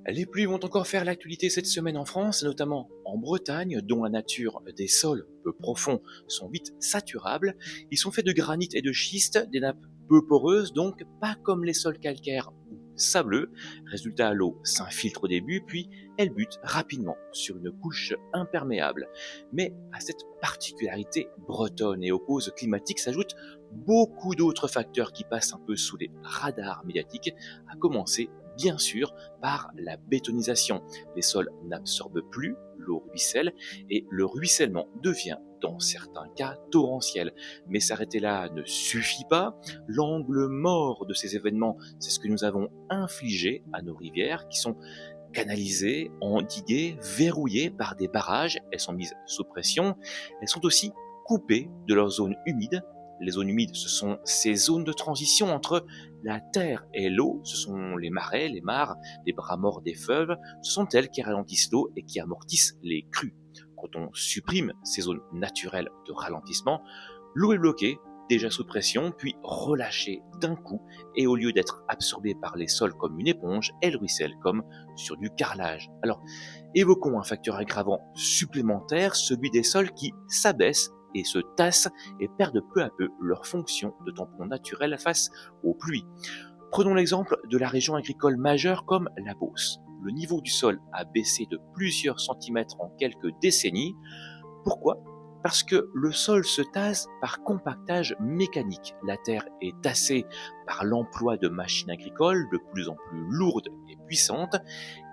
Les pluies vont encore faire l'actualité cette semaine en France, notamment en Bretagne, dont la nature des sols peu profonds sont vite saturables. Ils sont faits de granit et de schiste, des nappes peu poreuses, donc pas comme les sols calcaires ou sableux. Résultat, l'eau s'infiltre au début, puis elle bute rapidement sur une couche imperméable. Mais à cette particularité bretonne et aux causes climatiques s'ajoutent beaucoup d'autres facteurs qui passent un peu sous les radars médiatiques, à commencer bien sûr par la bétonisation. Les sols n'absorbent plus, l'eau ruisselle et le ruissellement devient dans certains cas torrentiel. Mais s'arrêter là ne suffit pas. L'angle mort de ces événements, c'est ce que nous avons infligé à nos rivières qui sont canalisées, endiguées, verrouillées par des barrages. Elles sont mises sous pression. Elles sont aussi coupées de leurs zones humides. Les zones humides, ce sont ces zones de transition entre la terre et l'eau. Ce sont les marais, les mares, les bras morts des feuves. Ce sont elles qui ralentissent l'eau et qui amortissent les crues. Quand on supprime ces zones naturelles de ralentissement, l'eau est bloquée, déjà sous pression, puis relâchée d'un coup, et au lieu d'être absorbée par les sols comme une éponge, elle ruisselle comme sur du carrelage. Alors, évoquons un facteur aggravant supplémentaire, celui des sols qui s'abaissent et se tassent et perdent peu à peu leur fonction de tampon naturel face aux pluies. Prenons l'exemple de la région agricole majeure comme la Beauce. Le niveau du sol a baissé de plusieurs centimètres en quelques décennies. Pourquoi ? Parce que le sol se tasse par compactage mécanique. La terre est tassée par l'emploi de machines agricoles de plus en plus lourdes et puissantes,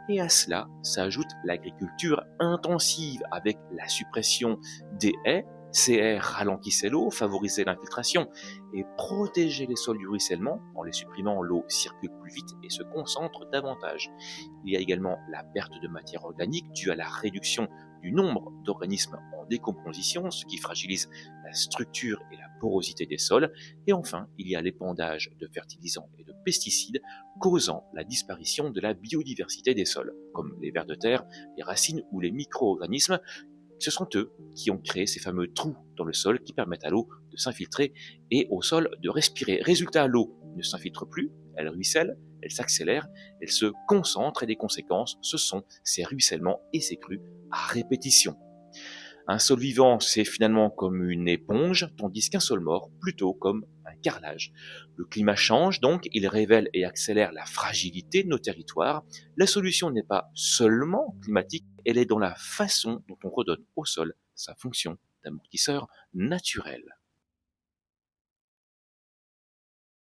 et à cela s'ajoute l'agriculture intensive avec la suppression des haies. Ces haies ralentissaient l'eau, favorisaient l'infiltration et protégeaient les sols du ruissellement. En les supprimant, l'eau circule plus vite et se concentre davantage. Il y a également la perte de matière organique due à la réduction du nombre d'organismes en décomposition, ce qui fragilise la structure et la porosité des sols. Et enfin, il y a l'épandage de fertilisants et de pesticides causant la disparition de la biodiversité des sols, comme les vers de terre, les racines ou les micro-organismes. Ce sont eux qui ont créé ces fameux trous dans le sol qui permettent à l'eau de s'infiltrer et au sol de respirer. Résultat, l'eau ne s'infiltre plus, elle ruisselle, elle s'accélère, elle se concentre et les conséquences, ce sont ces ruissellements et ces crues à répétition. Un sol vivant, c'est finalement comme une éponge, tandis qu'un sol mort, plutôt comme un carrelage. Le climat change donc, il révèle et accélère la fragilité de nos territoires. La solution n'est pas seulement climatique, elle est dans la façon dont on redonne au sol sa fonction d'amortisseur naturel.